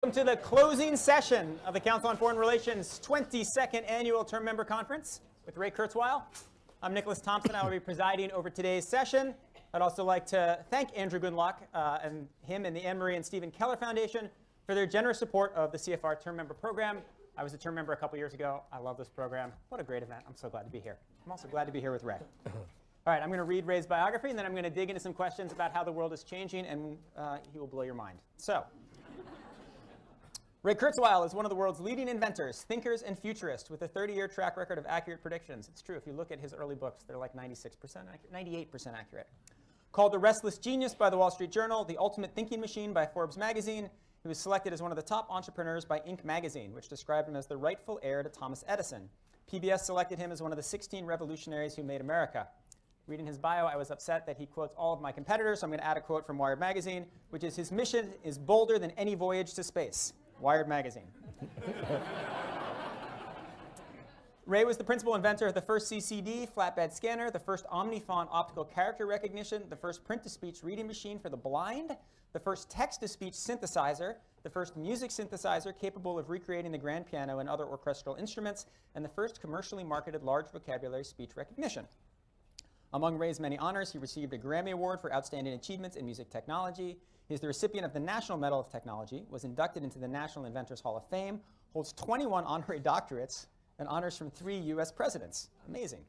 Welcome to the closing session of the Council on Foreign Relations 22nd Annual Term Member Conference with Ray Kurzweil. I'm Nicholas Thompson. I will be presiding over today's session. I'd also like to thank Andrew Goodlock and him and the Anne Marie and Stephen Keller Foundation for their generous support of the CFR Term Member Program. I was a term member a couple years ago. I love this program. What a great event. I'm so glad to be here. I'm also glad to be here with Ray. All right, I'm going to read Ray's biography, and then I'm going to dig into some questions about how the world is changing, and he will blow your mind. So, Ray Kurzweil is one of the world's leading inventors, thinkers, and futurists with a 30-year track record of accurate predictions. It's true, if you look at his early books, they're like 96% accurate, 98% accurate. Called the restless genius by the Wall Street Journal, the ultimate thinking machine by Forbes magazine, he was selected as one of the top entrepreneurs by Inc. magazine, which described him as the rightful heir to Thomas Edison. PBS selected him as one of the 16 revolutionaries who made America. Reading his bio, I was upset that he quotes all of my competitors, so I'm going to add a quote from Wired magazine, which is, his mission is bolder than any voyage to space. Wired magazine. Ray was the principal inventor of the first CCD flatbed scanner, the first OmniFont optical character recognition, the first print-to-speech reading machine for the blind, the first text-to-speech synthesizer, the first music synthesizer capable of recreating the grand piano and other orchestral instruments, and the first commercially marketed large vocabulary speech recognition. Among Ray's many honors, he received a Grammy Award for Outstanding Achievements in Music Technology. He is the recipient of the National Medal of Technology, was inducted into the National Inventors Hall of Fame, holds 21 honorary doctorates, and honors from 3 U.S. presidents. Amazing.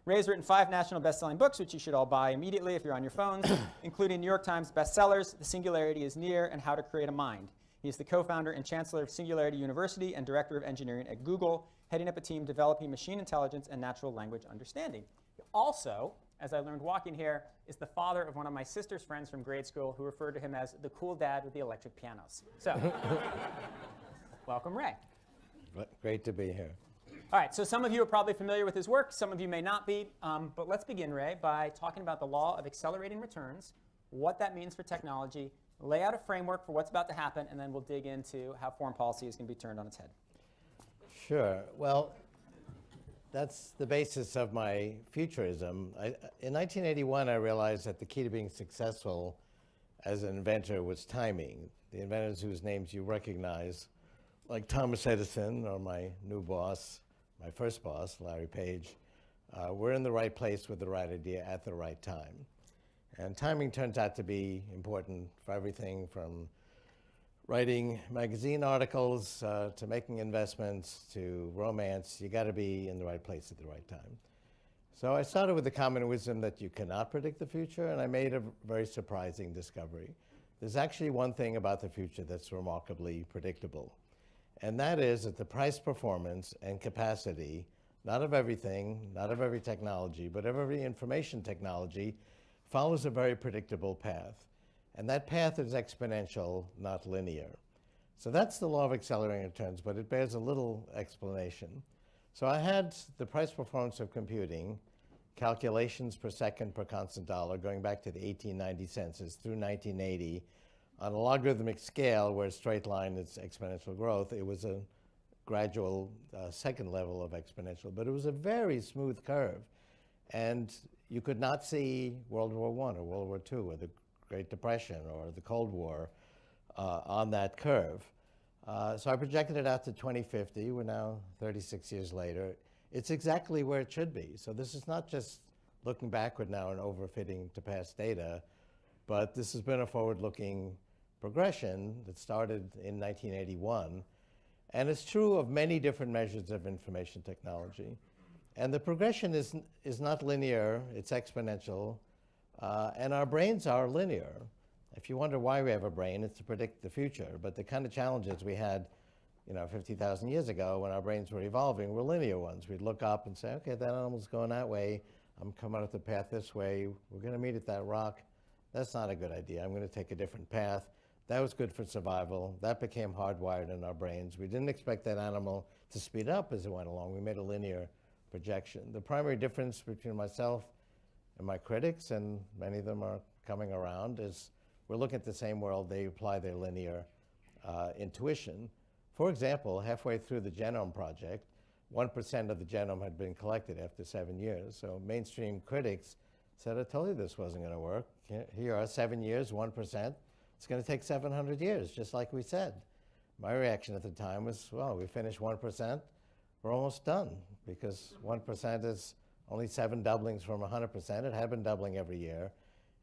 Ray has written 5 national best-selling books, which you should all buy immediately if you're on your phones, including New York Times bestsellers, The Singularity is Near, and How to Create a Mind. He is the co-founder and chancellor of Singularity University and director of engineering at Google, heading up a team developing machine intelligence and natural language understanding. He also, as I learned walking here, is the father of one of my sister's friends from grade school who referred to him as the cool dad with the electric pianos. So, welcome, Ray. Great to be here. All right, so some of you are probably familiar with his work, some of you may not be, but let's begin, Ray, by talking about the law of accelerating returns, what that means for technology, lay out a framework for what's about to happen, and then we'll dig into how foreign policy is going to be turned on its head. Sure. Well, that's the basis of my futurism. In 1981, I realized that the key to being successful as an inventor was timing. The inventors whose names you recognize, like Thomas Edison or my new boss, my first boss, Larry Page, were in the right place with the right idea at the right time. And timing turns out to be important for everything from writing magazine articles to making investments to romance. You got to be in the right place at the right time. So I started with the common wisdom that you cannot predict the future, and I made a very surprising discovery. There's actually one thing about the future that's remarkably predictable, and that is that the price, performance, and capacity, not of everything, not of every technology, but of every information technology, follows a very predictable path. And that path is exponential, not linear. So that's the law of accelerating returns, but it bears a little explanation. So I had the price performance of computing, calculations per second per constant dollar, going back to the 1890 census through 1980, on a logarithmic scale where a straight line is exponential growth. It was a gradual second level of exponential, but it was a very smooth curve. And you could not see World War I or World War II or the Great Depression or the Cold War on that curve. So I projected it out to 2050. We're now 36 years later. It's exactly where it should be. So this is not just looking backward now and overfitting to past data, but this has been a forward-looking progression that started in 1981. And it's true of many different measures of information technology. And the progression is not linear, it's exponential. And our brains are linear. If you wonder why we have a brain, it's to predict the future. But the kind of challenges we had 50,000 years ago when our brains were evolving were linear ones. We'd look up and say, okay, that animal's going that way. I'm coming up the path this way. We're going to meet at that rock. That's not a good idea. I'm going to take a different path. That was good for survival. That became hardwired in our brains. We didn't expect that animal to speed up as it went along. We made a linear projection. The primary difference between myself and my critics, and many of them are coming around, is we're looking at the same world. They apply their linear intuition. For example, halfway through the Genome Project, 1% of the genome had been collected after 7 years. So mainstream critics said, I told you this wasn't going to work. Here are 7 years, 1%. It's going to take 700 years, just like we said. my reaction at the time was, well, we finished 1%, we're almost done, because 1% is only 7 doublings from 100%. It had been doubling every year.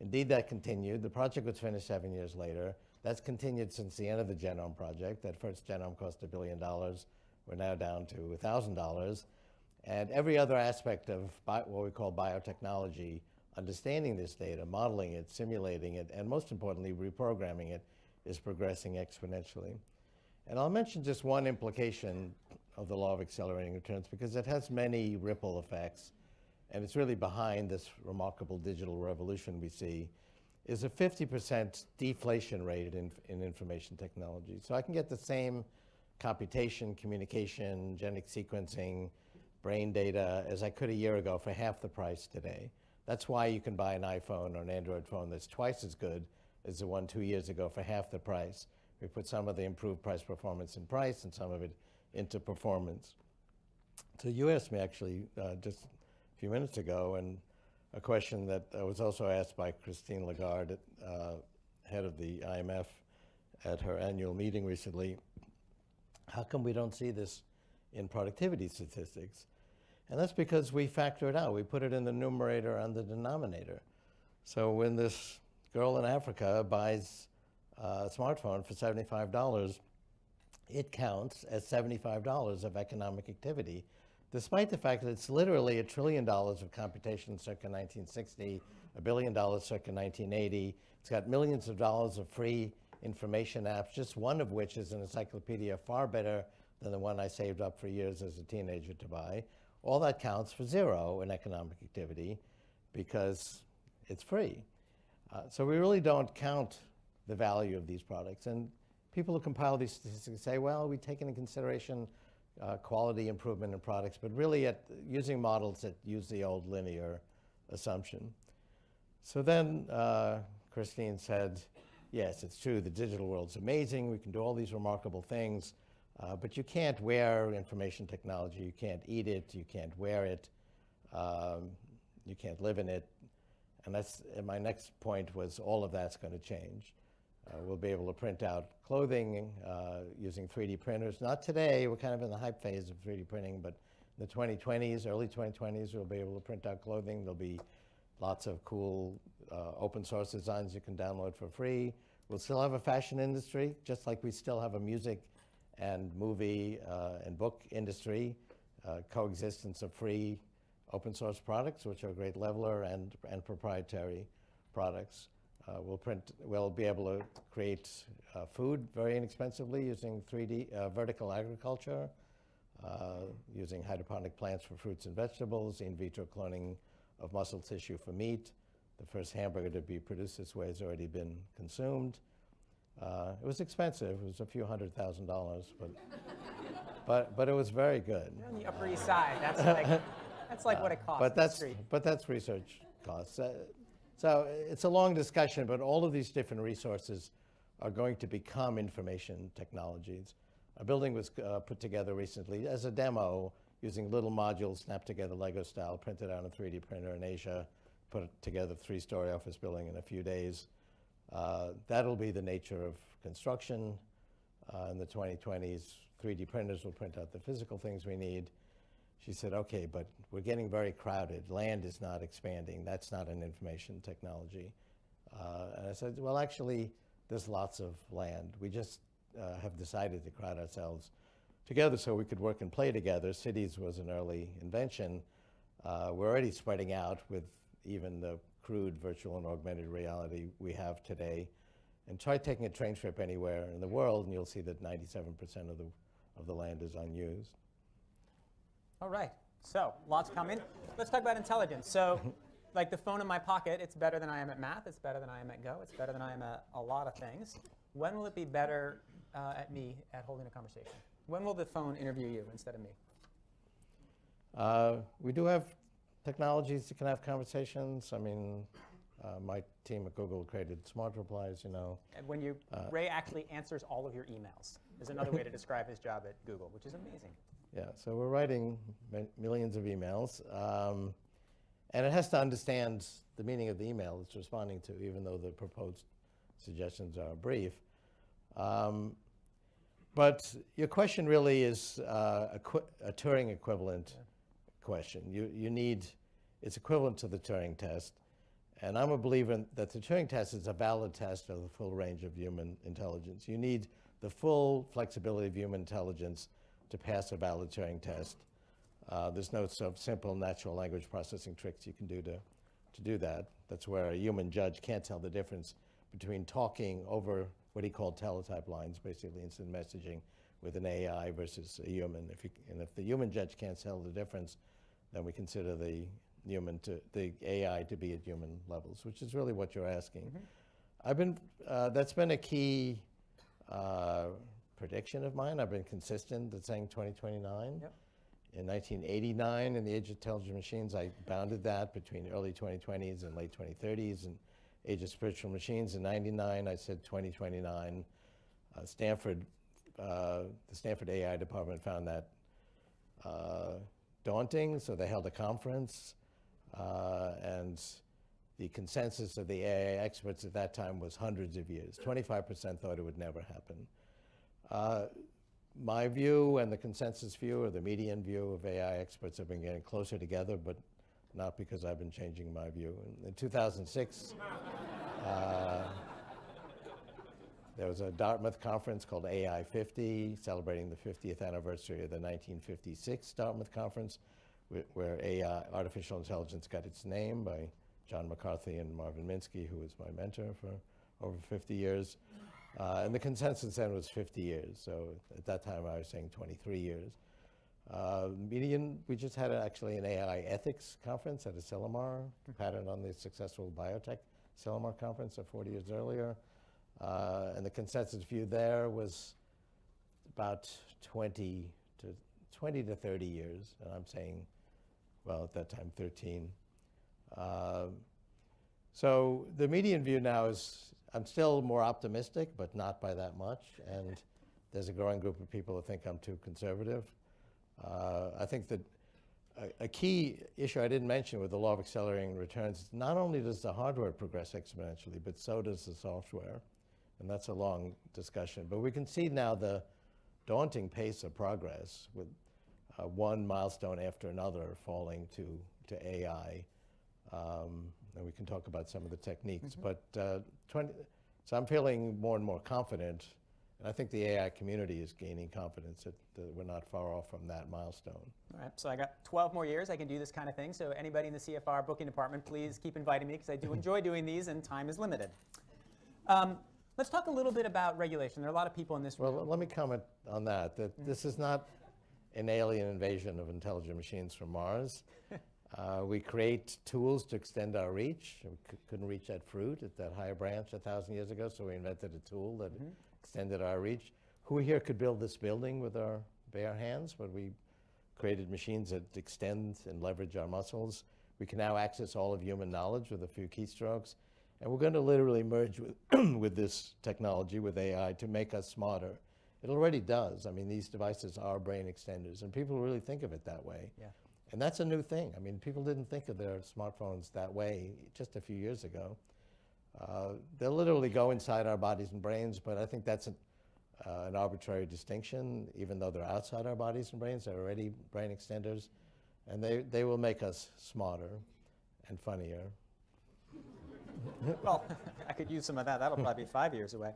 Indeed, that continued. The project was finished 7 years later. That's continued since the end of the genome project. That first genome cost $1 billion. We're now down to $1,000. And every other aspect of what we call biotechnology, understanding this data, modeling it, simulating it, and most importantly, reprogramming it, is progressing exponentially. And I'll mention just one implication of the law of accelerating returns, because it has many ripple effects, and it's really behind this remarkable digital revolution we see, is a 50% deflation rate in information technology. So I can get the same computation, communication, genetic sequencing, brain data as I could a year ago for half the price today. That's why you can buy an iPhone or an Android phone that's twice as good as the one 2 years ago for half the price. We put some of the improved price performance in price and some of it into performance. So you asked me actually just a few minutes ago, and a question that was also asked by Christine Lagarde, head of the IMF, at her annual meeting recently. How come we don't see this in productivity statistics? And that's because we factor it out. We put it in the numerator and the denominator. So when this girl in Africa buys a smartphone for $75, it counts as $75 of economic activity, despite the fact that it's literally $1 trillion of computation circa 1960, $1 billion circa 1980. It's got millions of dollars of free information apps, just one of which is an encyclopedia far better than the one I saved up for years as a teenager to buy. All that counts for zero in economic activity because it's free. So we really don't count the value of these products. And people who compile these statistics say, well, we take into consideration quality improvement in products, but really using models that use the old linear assumption. So then Christine said, yes, it's true, the digital world's amazing, we can do all these remarkable things, but you can't wear information technology, you can't eat it, you can't wear it, you can't live in it. And my next point was all of that's going to change. We'll be able to print out clothing using 3D printers. Not today, we're kind of in the hype phase of 3D printing, but in the 2020s, early 2020s, we'll be able to print out clothing. There'll be lots of cool open source designs you can download for free. We'll still have a fashion industry, just like we still have a music and movie and book industry, coexistence of free open source products, which are a great leveler, and proprietary products. We'll be able to create food very inexpensively using 3D vertical agriculture, using hydroponic plants for fruits and vegetables, in vitro cloning of muscle tissue for meat. The first hamburger to be produced this way has already been consumed. It was expensive. It was a few $100,000, but it was very good. You're on the Upper East Side. That's like what it costs. But that's research costs. So it's a long discussion, but all of these different resources are going to become information technologies. A building was put together recently as a demo using little modules snapped together Lego style, printed out on a 3D printer in Asia, put together a 3-story office building in a few days. That'll be the nature of construction. In the 2020s, 3D printers will print out the physical things we need. She said, okay, but we're getting very crowded. Land is not expanding. That's not an information technology. And I said, well, actually, there's lots of land. We just have decided to crowd ourselves together so we could work and play together. Cities was an early invention. We're already spreading out with even the crude virtual and augmented reality we have today. And try taking a train trip anywhere in the world, and you'll see that 97% of the land is unused. All right, so lots coming. Let's talk about intelligence. So like the phone in my pocket, it's better than I am at math, it's better than I am at Go, it's better than I am at a lot of things. When will it be better at me at holding a conversation? When will the phone interview you instead of me? We do have technologies that can have conversations. I mean, my team at Google created smart replies, you know. And when Ray actually answers all of your emails, is another way to describe his job at Google, which is amazing. Yeah, so we're writing millions of emails, and it has to understand the meaning of the email it's responding to, even though the proposed suggestions are brief. But your question really is a Turing equivalent question. You need, it's equivalent to the Turing test. And I'm a believer that the Turing test is a valid test of the full range of human intelligence. You need the full flexibility of human intelligence to pass a valid Turing test. There's no sort of simple natural language processing tricks you can do to do that. That's where a human judge can't tell the difference between talking over what he called teletype lines, basically instant messaging, with an AI versus a human. If the human judge can't tell the difference, then we consider the AI to be at human levels, which is really what you're asking. That's been a key prediction of mine. I've been consistent at saying 2029. Yep. In 1989, in the age of intelligent machines, I bounded that between early 2020s and late 2030s, and age of spiritual machines. In 99, I said 2029. The Stanford AI department found that daunting, so they held a conference, and the consensus of the AI experts at that time was hundreds of years. 25% thought it would never happen. My view and the consensus view, or the median view of AI experts, have been getting closer together, but not because I've been changing my view. In 2006, there was a Dartmouth conference called AI 50, celebrating the 50th anniversary of the 1956 Dartmouth conference, where AI, artificial intelligence, got its name by John McCarthy and Marvin Minsky, who was my mentor for over 50 years. And the consensus then was 50 years. So at that time, I was saying 23 years. Median, we just had actually an AI ethics conference at Asilomar, patterned on the successful biotech Asilomar conference of 40 years earlier. And the consensus view there was about 20 to 30 years. And I'm saying, well, at that time, 13. So the median view now is, I'm still more optimistic, but not by that much. And there's a growing group of people who think I'm too conservative. I think that a key issue I didn't mention with the law of accelerating returns is not only does the hardware progress exponentially, but so does the software. And that's a long discussion. But we can see now the daunting pace of progress with one milestone after another falling to AI. And we can talk about some of the techniques. But so I'm feeling more and more confident. And I think the AI community is gaining confidence that we're not far off from that milestone. All right, so I got 12 more years I can do this kind of thing. So anybody in the CFR booking department, please keep inviting me, because I do enjoy doing these and time is limited. Let's talk a little bit about regulation. There are a lot of people in this room. Well, let me comment on that. This is not an alien invasion of intelligent machines from Mars. We create tools to extend our reach. We couldn't reach that fruit at that higher branch 1,000 years ago, so we invented a tool that extended our reach. Who here could build this building with our bare hands? But we created machines that extend and leverage our muscles. We can now access all of human knowledge with a few keystrokes. And we're going to literally merge with this technology, with AI, to make us smarter. It already does. I mean, these devices are brain extenders, and people really think of it that way. Yeah. And that's a new thing. I mean, people didn't think of their smartphones that way just a few years ago. They'll literally go inside our bodies and brains, but I think that's an arbitrary distinction. Even though they're outside our bodies and brains, they're already brain extenders, and they will make us smarter and funnier. Well, I could use some of that. That'll probably be 5 years away.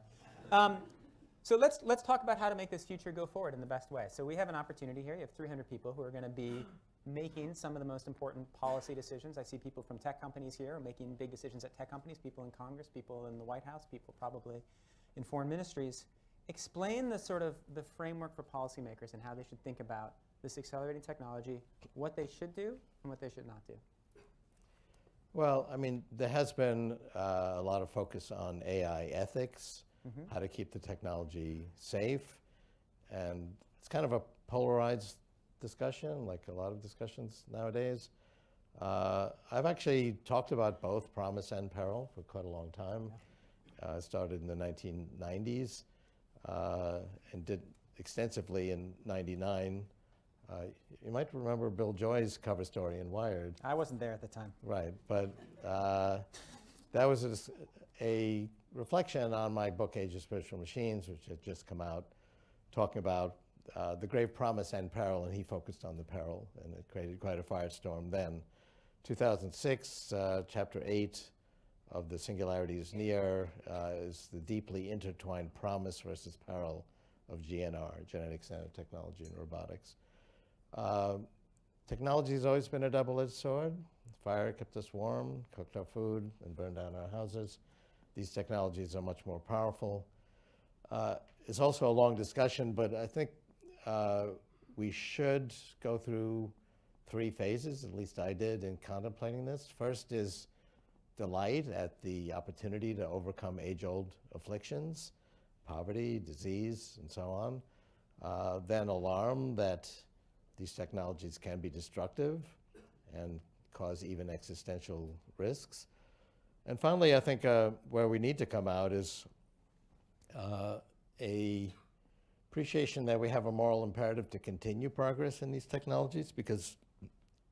So let's talk about how to make this future go forward in the best way. So we have an opportunity here. You have 300 people who are going to be making some of the most important policy decisions. I see people from tech companies here making big decisions at tech companies, people in Congress, people in the White House, people probably in foreign ministries. Explain the sort of the framework for policymakers and how they should think about this accelerating technology, what they should do and what they should not do. Well, I mean, there has been a lot of focus on AI ethics, how to keep the technology safe, and it's kind of a polarized discussion, like a lot of discussions nowadays. I've actually talked about both promise and peril for quite a long time. I started in the 1990s and did extensively in '99. You might remember Bill Joy's cover story in Wired. I wasn't there at the time. Right, but that was a reflection on my book, Age of Spiritual Machines, which had just come out talking about the grave promise and peril, and he focused on the peril, and it created quite a firestorm then. 2006, chapter 8 of The Singularity is Near is the deeply intertwined promise versus peril of GNR, genetics, nanotechnology, and robotics. Technology has always been a double-edged sword. Fire kept us warm, cooked our food, and burned down our houses. These technologies are much more powerful. It's also a long discussion, but I think we should go through 3 phases, at least I did, in contemplating this. First is delight at the opportunity to overcome age-old afflictions, poverty, disease, and so on. Then alarm that these technologies can be destructive and cause even existential risks. And finally, I think where we need to come out is a appreciation that we have a moral imperative to continue progress in these technologies, because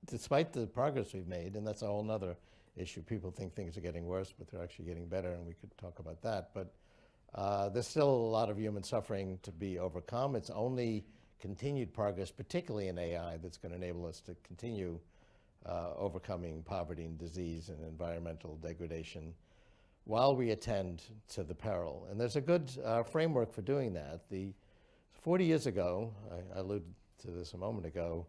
despite the progress we've made, and that's a whole nother issue, people think things are getting worse, but they're actually getting better, and we could talk about that. But there's still a lot of human suffering to be overcome. It's only continued progress, particularly in AI, that's going to enable us to continue overcoming poverty and disease and environmental degradation while we attend to the peril. And there's a good framework for doing that. 40 years ago, I alluded to this a moment ago,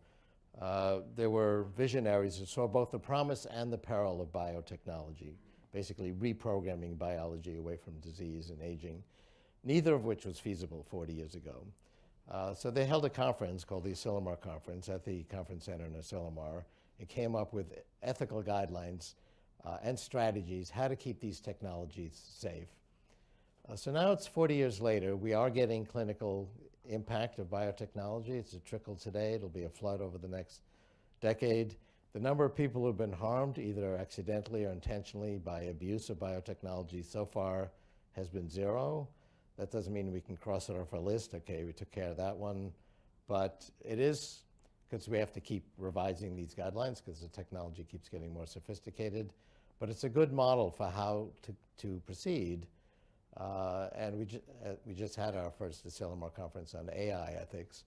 there were visionaries who saw both the promise and the peril of biotechnology, basically reprogramming biology away from disease and aging, neither of which was feasible 40 years ago. So they held a conference called the Asilomar Conference at the Conference Center in Asilomar and came up with ethical guidelines and strategies how to keep these technologies safe. So now it's 40 years later. We are getting clinical impact of biotechnology. It's a trickle today. It'll be a flood over the next decade. The number of people who've been harmed, either accidentally or intentionally, by abuse of biotechnology so far has been 0. That doesn't mean we can cross it off our list. Okay, we took care of that one. But it is, because we have to keep revising these guidelines because the technology keeps getting more sophisticated. But it's a good model for how to proceed. And we just had our first Asilomar conference on AI ethics.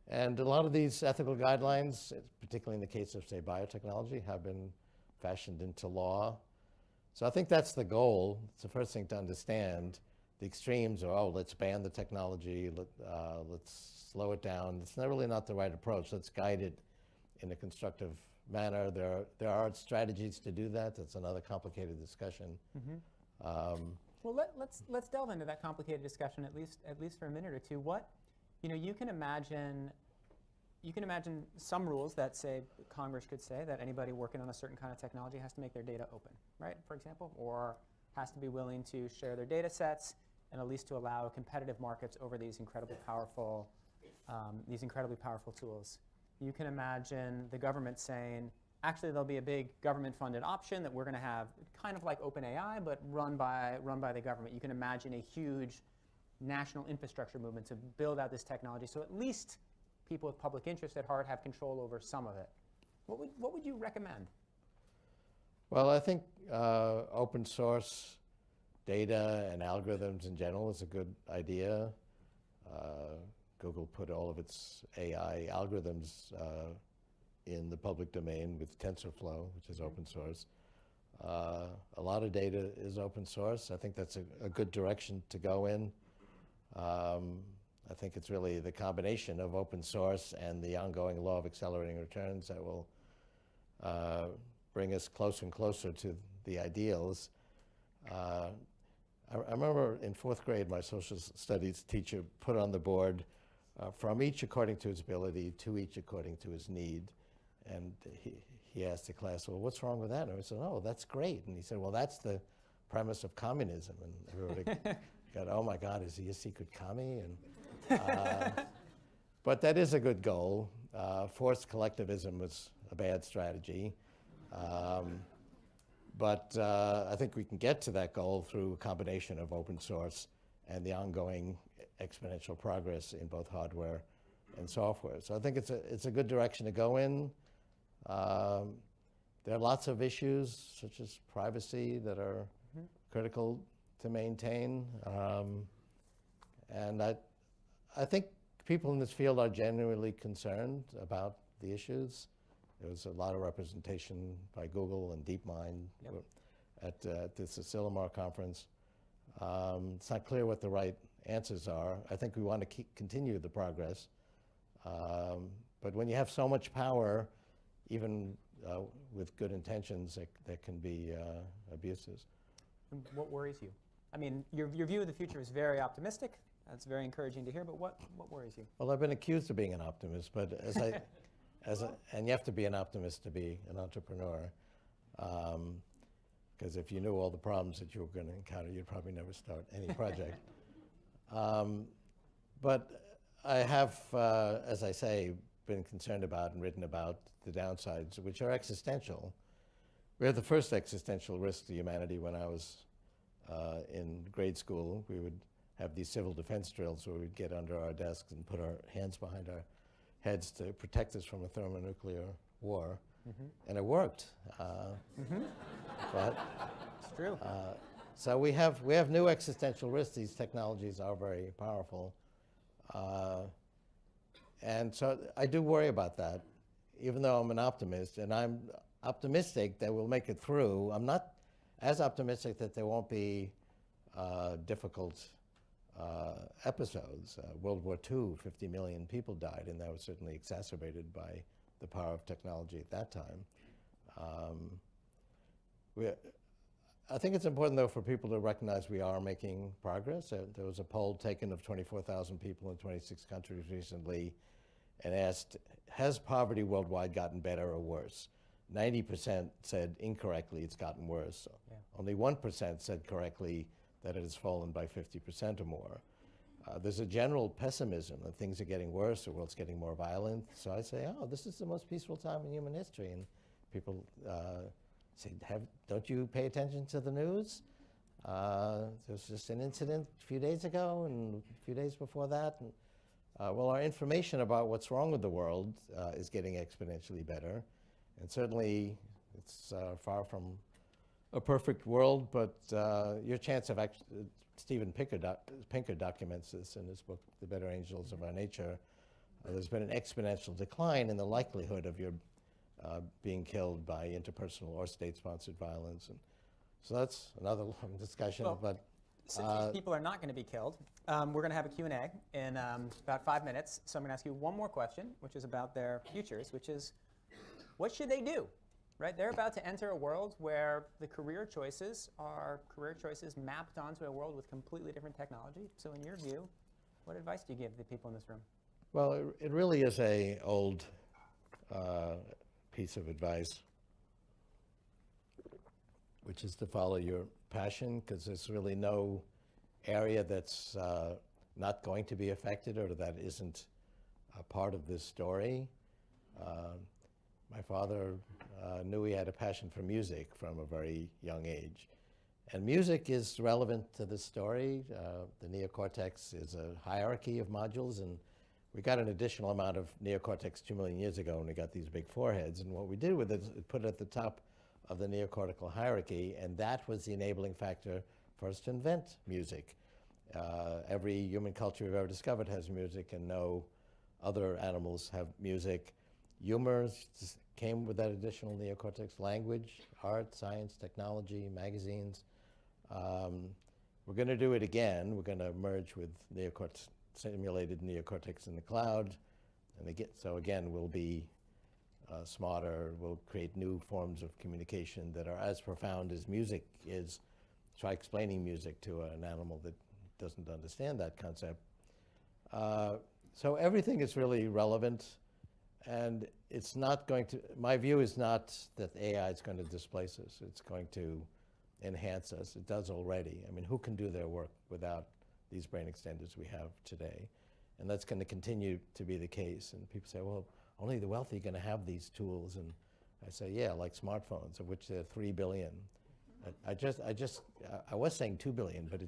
And a lot of these ethical guidelines, particularly in the case of, say, biotechnology, have been fashioned into law. So I think that's the goal. It's the first thing to understand. The extremes are, oh, let's ban the technology, let's slow it down. It's really not the right approach. Let's guide it in a constructive manner. There are strategies to do that. That's another complicated discussion. Mm-hmm. Well, let's delve into that complicated discussion at least for a minute or two. What, you can imagine some rules that say Congress could say that anybody working on a certain kind of technology has to make their data open, right? For example, or has to be willing to share their data sets, and at least to allow competitive markets over these incredibly powerful tools. You can imagine the government saying, actually, there'll be a big government-funded option that we're going to have, kind of like OpenAI, but run by the government. You can imagine a huge national infrastructure movement to build out this technology, so at least people with public interest at heart have control over some of it. What would you recommend? Well, I think open source data and algorithms in general is a good idea. Google put all of its AI algorithms in the public domain with TensorFlow, which is open source. A lot of data is open source. I think that's a good direction to go in. I think it's really the combination of open source and the ongoing law of accelerating returns that will bring us closer and closer to the ideals. I remember in 4th grade, my social studies teacher put on the board from each according to his ability, to each according to his need. And he asked the class, well, what's wrong with that? And I said, oh, that's great. And he said, well, that's the premise of communism. And everybody got, oh my God, is he a secret commie? And, but that is a good goal. Forced collectivism was a bad strategy. But I think we can get to that goal through a combination of open source and the ongoing exponential progress in both hardware and software. So I think it's a good direction to go in. There are lots of issues, such as privacy, that are critical to maintain. And I think people in this field are genuinely concerned about the issues. There was a lot of representation by Google and DeepMind at this Asilomar conference. It's not clear what the right answers are. I think we want to continue the progress. But when you have so much power, even with good intentions, there can be abuses. And what worries you? I mean, your view of the future is very optimistic. That's very encouraging to hear, but what worries you? Well, I've been accused of being an optimist, but and you have to be an optimist to be an entrepreneur. Because if you knew all the problems that you were going to encounter, you'd probably never start any project. But I have, as I say, been concerned about and written about the downsides, which are existential. We had the first existential risk to humanity when I was in grade school. We would have these civil defense drills where we'd get under our desks and put our hands behind our heads to protect us from a thermonuclear war. And it worked. But It's true. so we have new existential risks. These technologies are very powerful. And so I do worry about that, even though I'm an optimist, and I'm optimistic that we'll make it through. I'm not as optimistic that there won't be difficult episodes. World War II, 50 million people died, and that was certainly exacerbated by the power of technology at that time. I think it's important, though, for people to recognize we are making progress. There was a poll taken of 24,000 people in 26 countries recently and asked, has poverty worldwide gotten better or worse? 90% said incorrectly it's gotten worse. Yeah. Only 1% said correctly that it has fallen by 50% or more. There's a general pessimism that things are getting worse, the world's getting more violent. So I say, oh, this is the most peaceful time in human history. And people say, don't you pay attention to the news? There was just an incident a few days ago and a few days before that. And, well, our information about what's wrong with the world is getting exponentially better. And certainly, it's far from a perfect world, but your chance of actually, Steven Pinker documents this in his book, The Better Angels of Our Nature. There's been an exponential decline in the likelihood of your being killed by interpersonal or state-sponsored violence. And so that's another long discussion. Well, but since these people are not going to be killed, we're going to have a Q&A in about 5 minutes. So I'm going to ask you one more question, which is about their futures, which is, what should they do? Right? They're about to enter a world where the career choices are career choices mapped onto a world with completely different technology. So in your view, what advice do you give the people in this room? Well, it really is a old piece of advice, which is to follow your passion, because there's really no area that's not going to be affected or that isn't a part of this story. My father knew he had a passion for music from a very young age. And music is relevant to this story. The neocortex is a hierarchy of modules, and we got an additional amount of neocortex 2 million years ago when we got these big foreheads. And what we did with it is put it at the top of the neocortical hierarchy, and that was the enabling factor for us to invent music. Every human culture we've ever discovered has music, and no other animals have music. Humor came with that additional neocortex. Language, art, science, technology, magazines. We're going to do it again. We're going to merge with simulated neocortex in the cloud. And so again, we'll be smarter. We'll create new forms of communication that are as profound as music is. Try explaining music to an animal that doesn't understand that concept. So everything is really relevant. And it's not going to, my view is not that AI is going to displace us. It's going to enhance us. It does already. I mean, who can do their work without these brain extenders we have today? And that's going to continue to be the case. And people say, well, only the wealthy are going to have these tools. And I say, yeah, like smartphones, of which there are 3 billion. I was saying 2 billion, but I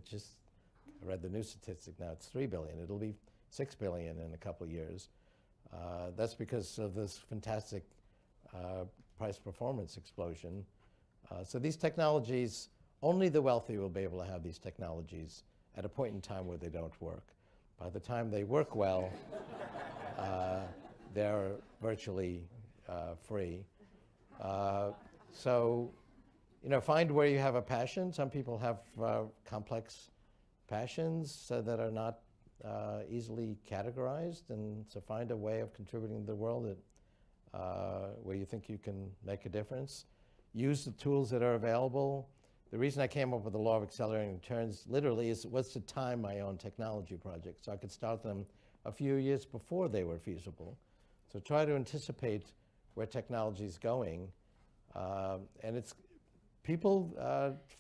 read the new statistic now, it's 3 billion. It'll be 6 billion in a couple of years. That's because of this fantastic price-performance explosion. So these technologies, only the wealthy will be able to have these technologies at a point in time where they don't work. By the time they work well, they're virtually free. So, find where you have a passion. Some people have complex passions that are not easily categorized, and so find a way of contributing to the world that, where you think you can make a difference. Use the tools that are available. The reason I came up with the law of accelerating returns literally was to time my own technology projects, so I could start them a few years before they were feasible. So try to anticipate where technology is going. And people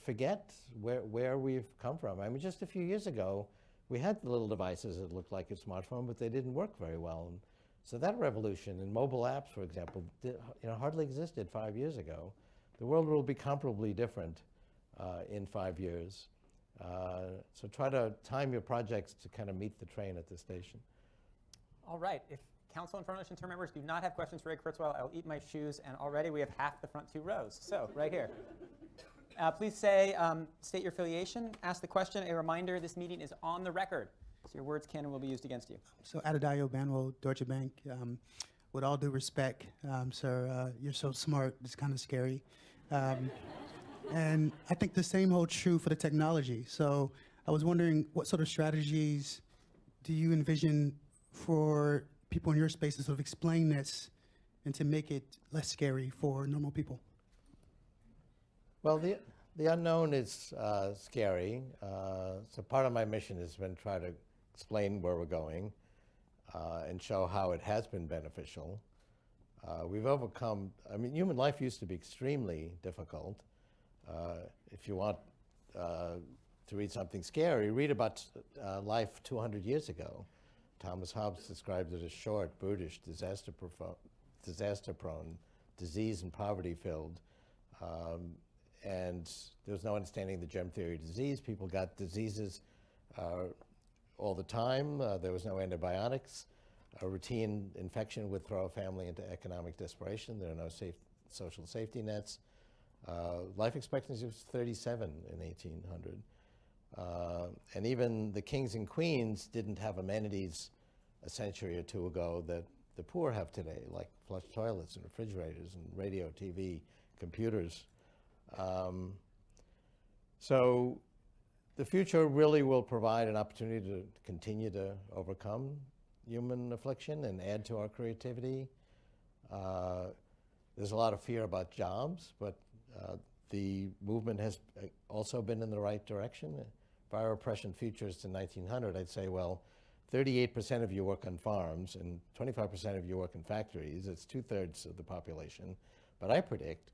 forget where we've come from. I mean, just a few years ago, we had the little devices that looked like a smartphone, but they didn't work very well. And so that revolution in mobile apps, for example, hardly existed 5 years ago. The world will be comparably different in 5 years. So try to time your projects to kind of meet the train at the station. All right. If Council and Federation term members do not have questions for Ray Kurzweil, I'll eat my shoes, and already we have half the front 2 rows. So, right here. Please state your affiliation, ask the question. A reminder, this meeting is on the record, so your words can and will be used against you. So, Adedayo Banwo, Deutsche Bank. With all due respect, sir, you're so smart, it's kind of scary. And I think the same holds true for the technology. So, I was wondering, what sort of strategies do you envision for people in your space to sort of explain this and to make it less scary for normal people? Well, the unknown is scary. So part of my mission has been try to explain where we're going and show how it has been beneficial. We've overcome, human life used to be extremely difficult. If you want to read something scary, read about life 200 years ago. Thomas Hobbes described it as short, brutish, disaster-prone, disease and poverty-filled. And there was no understanding of the germ theory of disease. People got diseases all the time. There was no antibiotics. A routine infection would throw a family into economic desperation. There are no social safety nets. Life expectancy was 37 in 1800. And even the kings and queens didn't have amenities a century or two ago that the poor have today, like flush toilets and refrigerators and radio, TV, computers. So the future really will provide an opportunity to continue to overcome human affliction and add to our creativity. There's a lot of fear about jobs, but the movement has also been in the right direction. If I were appression futures to 1900, I'd say, well, 38% of you work on farms and 25% of you work in factories. It's 2/3 of the population. But I predict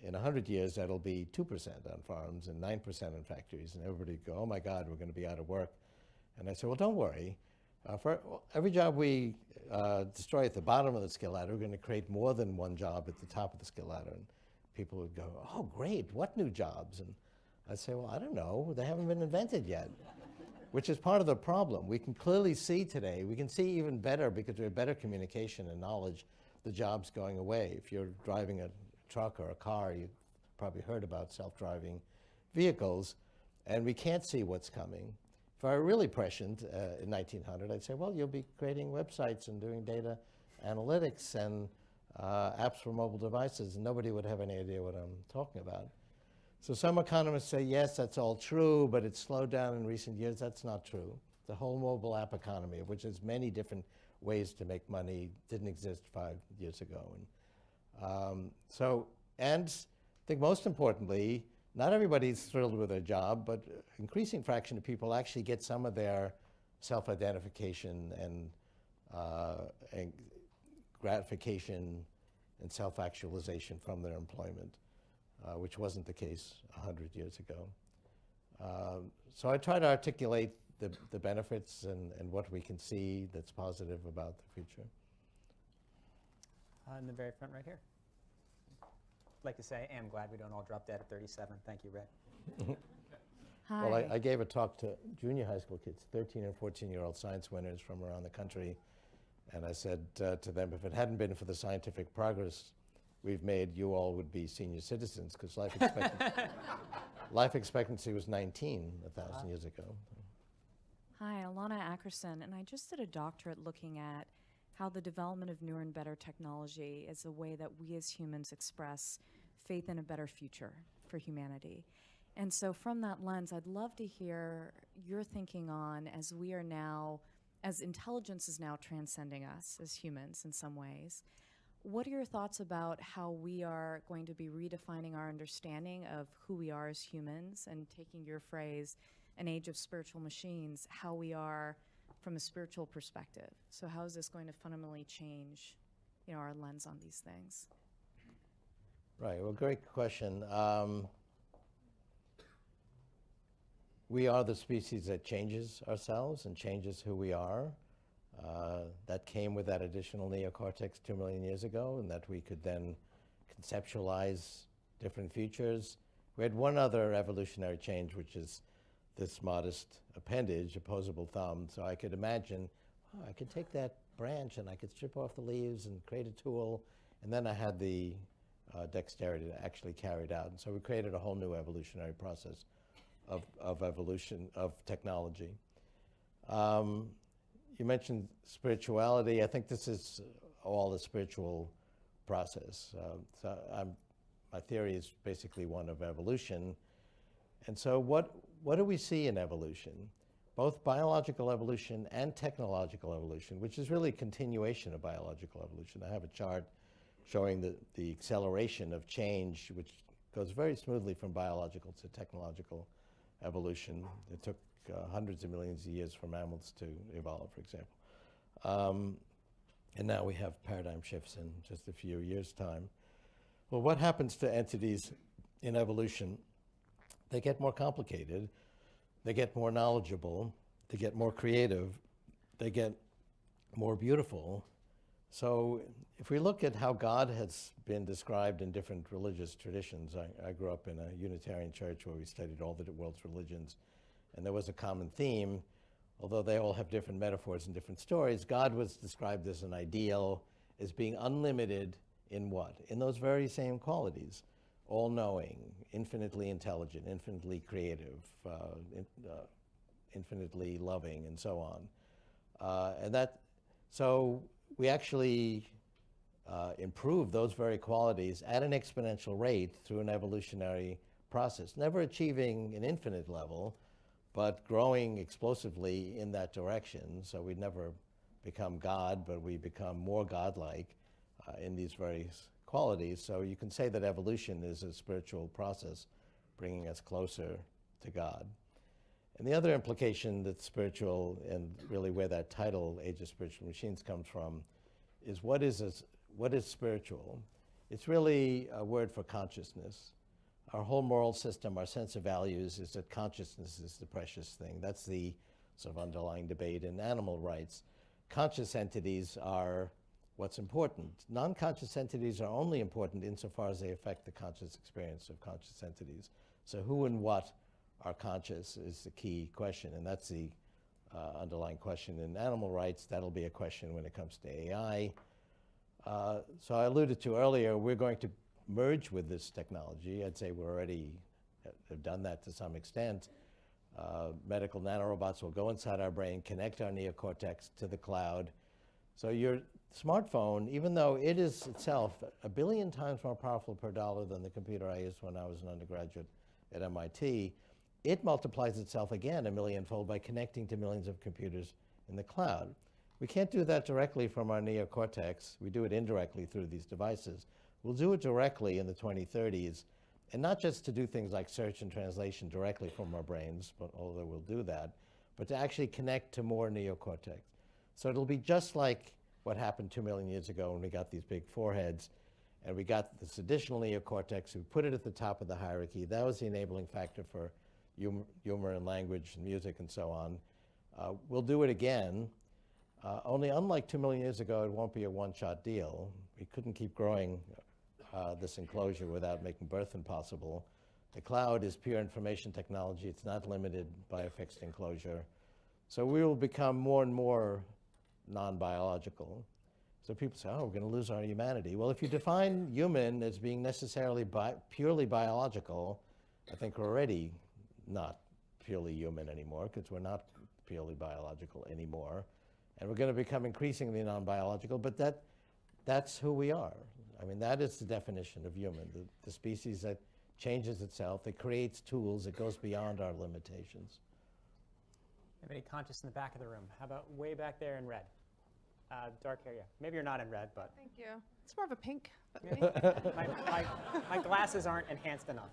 in 100 years, that'll be 2% on farms and 9% in factories. And everybody go, oh my God, we're going to be out of work. And I say, well, don't worry. For every job we destroy at the bottom of the skill ladder, we're going to create more than one job at the top of the skill ladder. And people would go, oh, great, what new jobs? And I'd say, well, I don't know. They haven't been invented yet, which is part of the problem. We can clearly see today, we can see even better because we have better communication and knowledge, the jobs going away. If you're driving a truck or a car, you probably heard about self-driving vehicles, and we can't see what's coming. If I were really prescient in 1900, I'd say, well, you'll be creating websites and doing data analytics and apps for mobile devices, and nobody would have any idea what I'm talking about. So some economists say, yes, that's all true, but it's slowed down in recent years. That's not true. The whole mobile app economy, which has many different ways to make money, didn't exist 5 years ago. And I think most importantly, not everybody's thrilled with their job, but increasing fraction of people actually get some of their self-identification and gratification and self-actualization from their employment, which wasn't the case 100 years ago. So I try to articulate the benefits and what we can see that's positive about the future. In the very front right here. I'd like to say, I am glad we don't all drop dead at 37. Thank you, Ray. Hi. Well, I gave a talk to junior high school kids, 13 and 14-year-old science winners from around the country, and I said to them, if it hadn't been for the scientific progress we've made, you all would be senior citizens, because life expectancy was 19 1,000 years ago. Hi, Alana Ackerson, and I just did a doctorate looking at how the development of newer and better technology is a way that we as humans express faith in a better future for humanity. And so from that lens, I'd love to hear your thinking on, as we are now, as intelligence is now transcending us as humans in some ways, what are your thoughts about how we are going to be redefining our understanding of who we are as humans, and taking your phrase, an age of spiritual machines, how we are from a spiritual perspective? So how is this going to fundamentally change, our lens on these things? Right, well, great question. We are the species that changes ourselves and changes who we are. That came with that additional neocortex 2 million years ago, and that we could then conceptualize different futures. We had one other evolutionary change, which is this modest appendage, opposable thumb. So I could imagine, oh, I could take that branch and I could strip off the leaves and create a tool. And then I had the dexterity to actually carry it out. And so we created a whole new evolutionary process of evolution, of technology. You mentioned spirituality. I think this is all a spiritual process. My theory is basically one of evolution. And so what do we see in evolution? Both biological evolution and technological evolution, which is really a continuation of biological evolution. I have a chart showing the acceleration of change, which goes very smoothly from biological to technological evolution. It took hundreds of millions of years for mammals to evolve, for example. And now we have paradigm shifts in just a few years' time. Well, what happens to entities in evolution? They get more complicated, they get more knowledgeable, they get more creative, they get more beautiful. So if we look at how God has been described in different religious traditions, I grew up in a Unitarian church where we studied all the world's religions, and there was a common theme. Although they all have different metaphors and different stories, God was described as an ideal, as being unlimited in what? In those very same qualities. All-knowing, infinitely intelligent, infinitely creative, infinitely loving, and so on. So we actually improve those very qualities at an exponential rate through an evolutionary process, never achieving an infinite level, but growing explosively in that direction. So we never become God, but we become more godlike in these various qualities. So you can say that evolution is a spiritual process bringing us closer to God. And the other implication that's spiritual, and really where that title, Age of Spiritual Machines, comes from, is what is spiritual? It's really a word for consciousness. Our whole moral system, our sense of values, is that consciousness is the precious thing. That's the sort of underlying debate in animal rights. Conscious entities are what's important. Non-conscious entities are only important insofar as they affect the conscious experience of conscious entities. So who and what are conscious is the key question, and that's the underlying question in animal rights. That'll be a question when it comes to AI. So I alluded to earlier, we're going to merge with this technology. I'd say we already have done that to some extent. Medical nanorobots will go inside our brain, connect our neocortex to the cloud. So your smartphone, even though it is itself 1 billion times more powerful per dollar than the computer I used when I was an undergraduate at MIT, it multiplies itself again 1 millionfold by connecting to millions of computers in the cloud. We can't do that directly from our neocortex. We do it indirectly through these devices. We'll do it directly in the 2030s, and not just to do things like search and translation directly from our brains, but although we'll do that, but to actually connect to more neocortex. So it'll be just like what happened 2 million years ago when we got these big foreheads, and we got this additional neocortex. We put it at the top of the hierarchy. That was the enabling factor for humor and language and music and so on. We'll do it again, only unlike 2 million years ago, it won't be a one-shot deal. We couldn't keep growing this enclosure without making birth impossible. The cloud is pure information technology. It's not limited by a fixed enclosure. So we will become more and more non-biological. So people say, oh, we're going to lose our humanity. Well, if you define human as being necessarily purely biological, I think we're already not purely human anymore, because we're not purely biological anymore. And we're going to become increasingly non-biological, but that's who we are. I mean, that is the definition of human, the species that changes itself, that creates tools, that goes beyond our limitations. Anybody conscious in the back of the room? How about way back there in red? Dark hair, yeah. Maybe you're not in red, but. Thank you. It's more of a pink. my glasses aren't enhanced enough.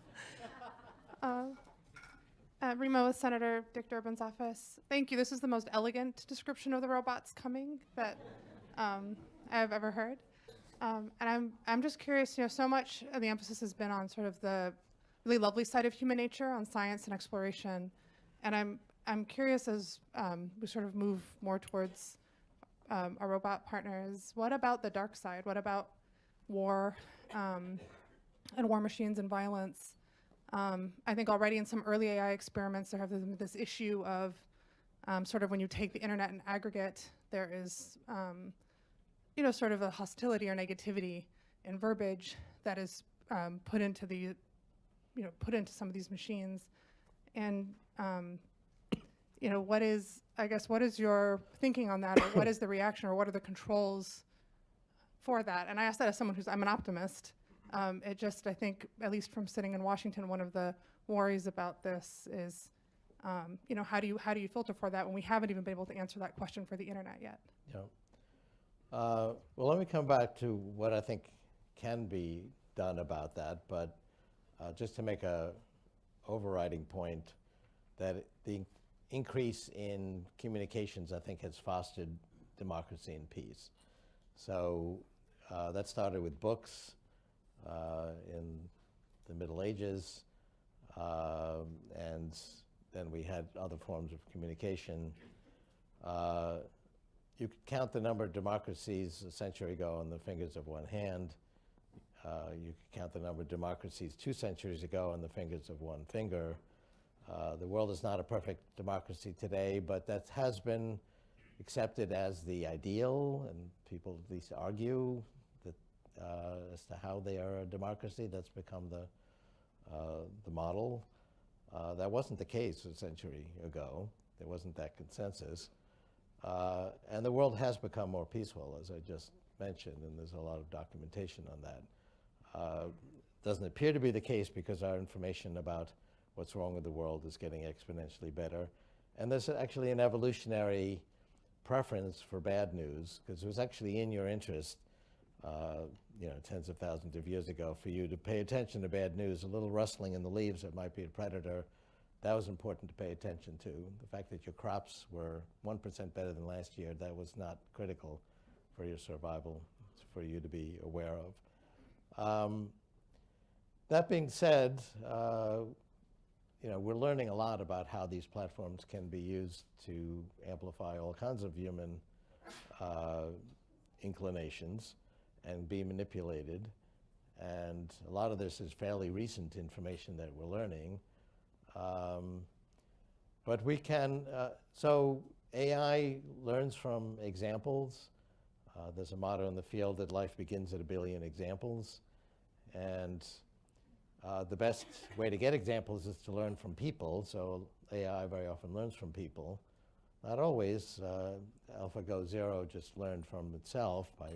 Remo with Senator Dick Durbin's office. Thank you. This is the most elegant description of the robots coming that I've ever heard. And I'm just curious, so much of the emphasis has been on sort of the really lovely side of human nature, on science and exploration. And I'm curious, as we sort of move more towards our robot partners, what about the dark side? What about war and war machines and violence? I think already in some early AI experiments, there have this issue of sort of when you take the internet in aggregate, there is sort of a hostility or negativity in verbiage that is put into some of these machines. And what is your thinking on that, or what is the reaction, or what are the controls for that? And I ask that as someone I'm an optimist. I think, at least from sitting in Washington, one of the worries about this is, how do you filter for that when we haven't even been able to answer that question for the internet yet? Yeah. Well, let me come back to what I think can be done about that, but just to make a overriding point, that the increase in communications, I think, has fostered democracy and peace. So that started with books in the Middle Ages, and then we had other forms of communication. You could count the number of democracies a century ago on the fingers of one hand. You could count the number of democracies 2 centuries ago on the fingers of one finger. The world is not a perfect democracy today, but that has been accepted as the ideal, and people at least argue that as to how they are a democracy. That's become the model. That wasn't the case a century ago. There wasn't that consensus. And the world has become more peaceful, as I just mentioned, and there's a lot of documentation on that. Doesn't appear to be the case because our information about what's wrong with the world is getting exponentially better. And there's actually an evolutionary preference for bad news, because it was actually in your interest, tens of thousands of years ago, for you to pay attention to bad news. A little rustling in the leaves that might be a predator, that was important to pay attention to. The fact that your crops were 1% better than last year, that was not critical for your survival, for you to be aware of. That being said, we're learning a lot about how these platforms can be used to amplify all kinds of human inclinations and be manipulated. And a lot of this is fairly recent information that we're learning. But we can, so AI learns from examples. There's a motto in the field that life begins at 1 billion examples. And the best way to get examples is to learn from people. So AI very often learns from people. Not always. AlphaGo Zero just learned from itself by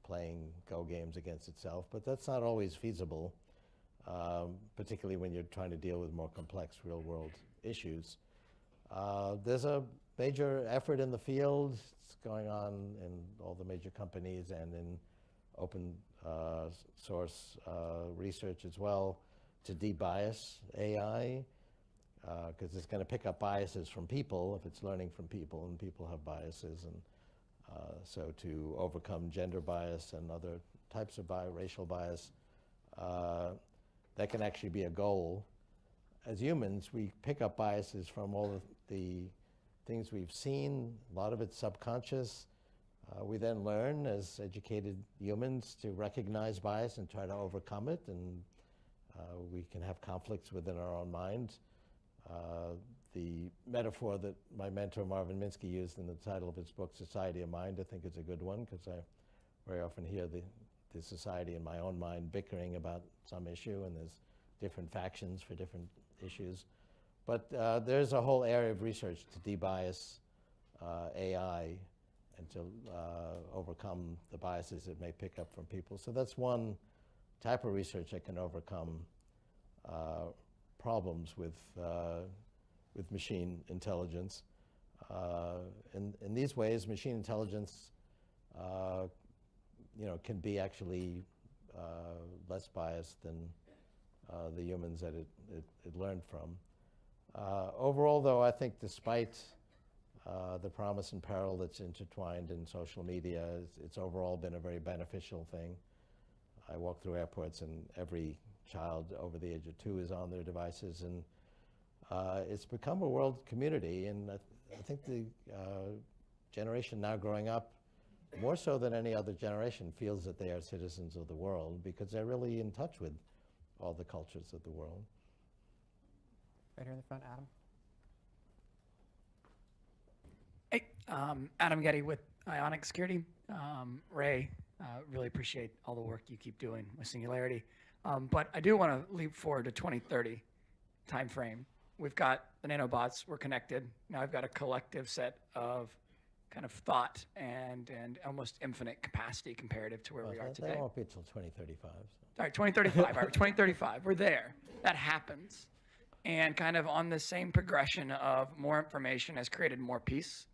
playing Go games against itself, but that's not always feasible. Particularly when you're trying to deal with more complex real-world issues. There's a major effort in the field. It's going on in all the major companies and in open source research as well, to de-bias AI, because it's going to pick up biases from people if it's learning from people, and people have biases. And so to overcome gender bias and other types of racial bias, that can actually be a goal. As humans, we pick up biases from all of the things we've seen. A lot of it's subconscious. We then learn as educated humans to recognize bias and try to overcome it, and we can have conflicts within our own mind. The metaphor that my mentor Marvin Minsky used in the title of his book, Society of Mind, I think is a good one, because I very often hear the society in my own mind bickering about some issue, and there's different factions for different issues. But there's a whole area of research to debias AI and to overcome the biases it may pick up from people. So that's one type of research that can overcome problems with machine intelligence. In these ways, machine intelligence can be actually less biased than the humans that it learned from. Overall, though, I think despite the promise and peril that's intertwined in social media, it's overall been a very beneficial thing. I walk through airports and every child over the age of 2 is on their devices, and it's become a world community, and I think the generation now growing up, more so than any other generation, feels that they are citizens of the world because they're really in touch with all the cultures of the world. Right here in the front, Adam. Hey, Adam Getty with Ionic Security. Ray, really appreciate all the work you keep doing with Singularity. But I do want to leap forward to 2030 timeframe. We've got the nanobots, we're connected. Now I've got a collective set of kind of thought and almost infinite capacity comparative to where we are today. That won't be until 2035. So. All right, 2035, all right, 2035, we're there. That happens. And kind of on the same progression of more information has created more peace,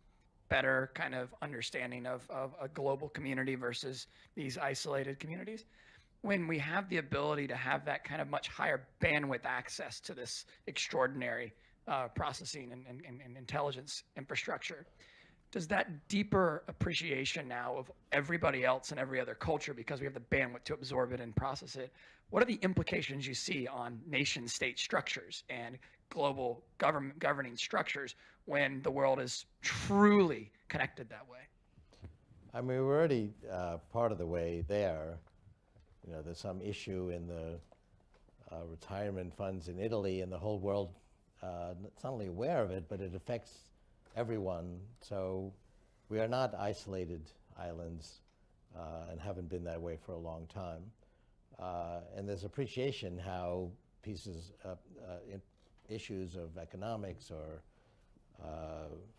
better kind of understanding of a global community versus these isolated communities. When we have the ability to have that kind of much higher bandwidth access to this extraordinary processing and intelligence infrastructure, does that deeper appreciation now of everybody else and every other culture, because we have the bandwidth to absorb it and process it, what are the implications you see on nation state structures and global governing structures when the world is truly connected that way? I mean, we're already part of the way there. You know, there's some issue in the retirement funds in Italy, and the whole world it's not only aware of it, but it affects everyone. So we are not isolated islands and haven't been that way for a long time. And there's appreciation how issues of economics or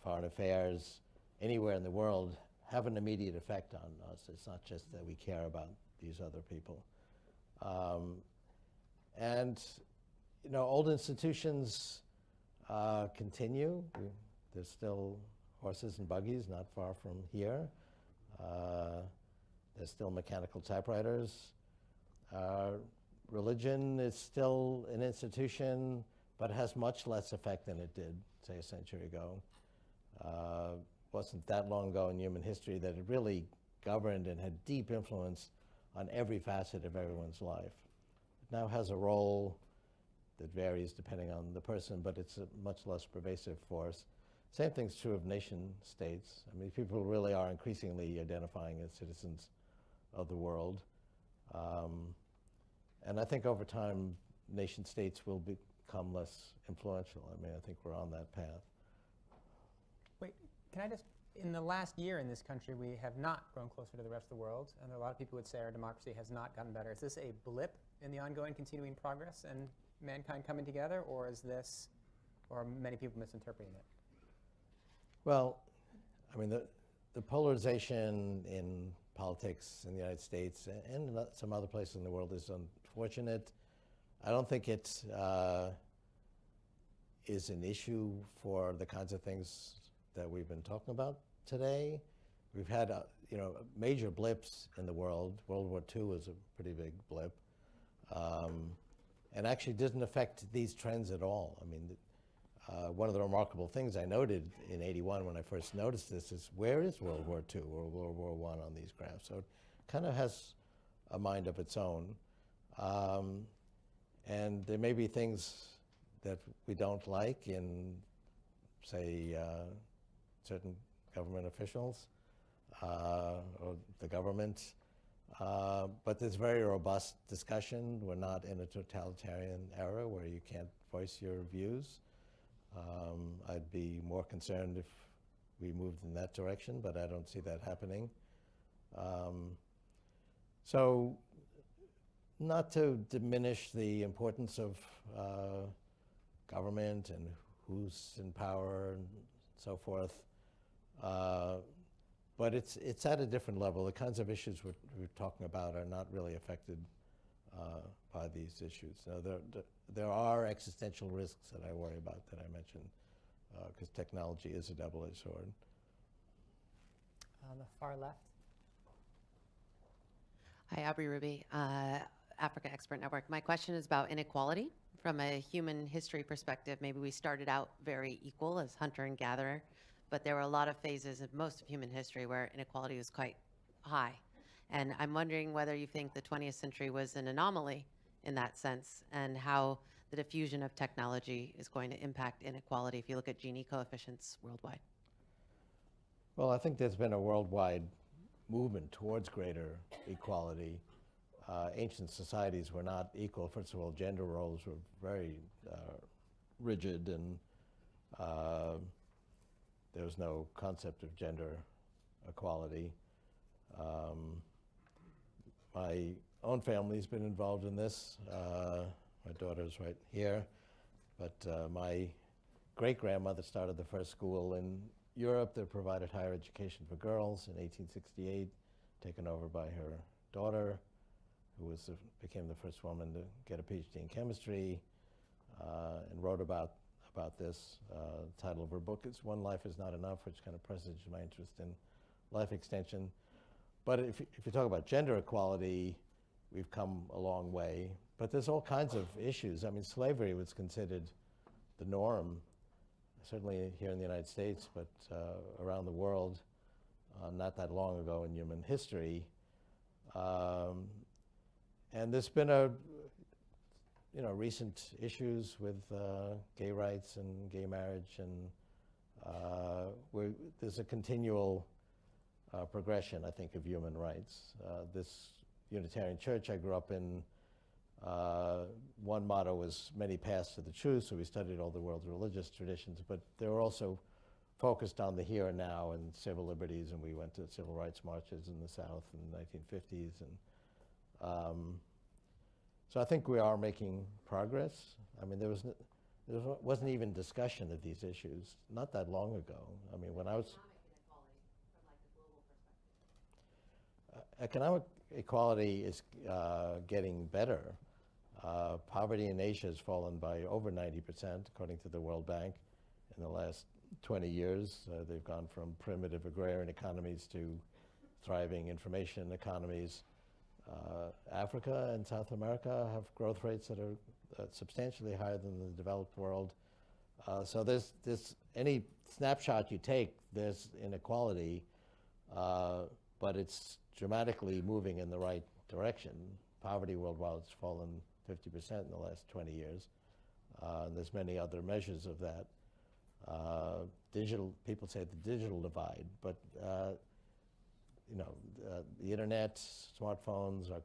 foreign affairs anywhere in the world have an immediate effect on us. It's not just that we care about these other people. And, you know, old institutions continue. There's still horses and buggies not far from here. There's still mechanical typewriters. Religion is still an institution, but has much less effect than it did, say, a century ago. Wasn't that long ago in human history that it really governed and had deep influence on every facet of everyone's life. It now has a role that varies depending on the person, but it's a much less pervasive force. Same thing's true of nation states. I mean, people really are increasingly identifying as citizens of the world. And I think over time, nation states will become less influential. I mean, I think we're on that path. Wait, can I just, in the last year in this country, we have not grown closer to the rest of the world, and a lot of people would say our democracy has not gotten better. Is this a blip in the ongoing continuing progress and mankind coming together, or is this, or are many people misinterpreting it? Well, I mean, the polarization in politics in the United States and in some other places in the world is unfortunate. I don't think it is an issue for the kinds of things that we've been talking about today. We've had major blips in the world. World War II was a pretty big blip, and actually didn't affect these trends at all. I mean, one of the remarkable things I noted in '81 when I first noticed this is, where is World War II or World War I on these graphs? So it kind of has a mind of its own. And there may be things that we don't like in, say, certain government officials or the government. But there's very robust discussion. We're not in a totalitarian era where you can't voice your views. I'd be more concerned if we moved in that direction, but I don't see that happening. So not to diminish the importance of government and who's in power and so forth. But it's at a different level. The kinds of issues we're talking about are not really affected by these issues. Now, there are existential risks that I worry about that I mentioned, because technology is a double-edged sword. On the far left. Hi, Aubrey Ruby, Africa Expert Network. My question is about inequality. From a human history perspective, maybe we started out very equal as hunter and gatherer, but there were a lot of phases of most of human history where inequality was quite high. And I'm wondering whether you think the 20th century was an anomaly in that sense, and how the diffusion of technology is going to impact inequality if you look at Gini coefficients worldwide. Well, I think there's been a worldwide movement towards greater equality. Ancient societies were not equal. First of all, gender roles were very rigid, and there was no concept of gender equality. My own family's been involved in this. My daughter's right here, but my great-grandmother started the first school in Europe that provided higher education for girls in 1868, taken over by her daughter, who became the first woman to get a PhD in chemistry, and wrote about this. The title of her book is "One Life is Not Enough," which kind of presaged my interest in life extension. But if you talk about gender equality, we've come a long way. But there's all kinds of issues. I mean, slavery was considered the norm, certainly here in the United States, but around the world, not that long ago in human history. And there's been recent issues with gay rights and gay marriage, and there's a continual progression, I think, of human rights. This Unitarian church I grew up in, one motto was "Many paths to the truth," so we studied all the world's religious traditions, but they were also focused on the here and now and civil liberties, and we went to civil rights marches in the South in the 1950s. And so I think we are making progress. I mean, there wasn't even discussion of these issues not that long ago. I mean, when I was... Economic equality is getting better. Poverty in Asia has fallen by over 90%, according to the World Bank, in the last 20 years. They've gone from primitive agrarian economies to thriving information economies. Africa and South America have growth rates that are substantially higher than the developed world. So there's any snapshot you take, there's inequality, but it's dramatically moving in the right direction. Poverty worldwide has fallen 50% in the last 20 years. And there's many other measures of that. People say the digital divide, but the internet, smartphones are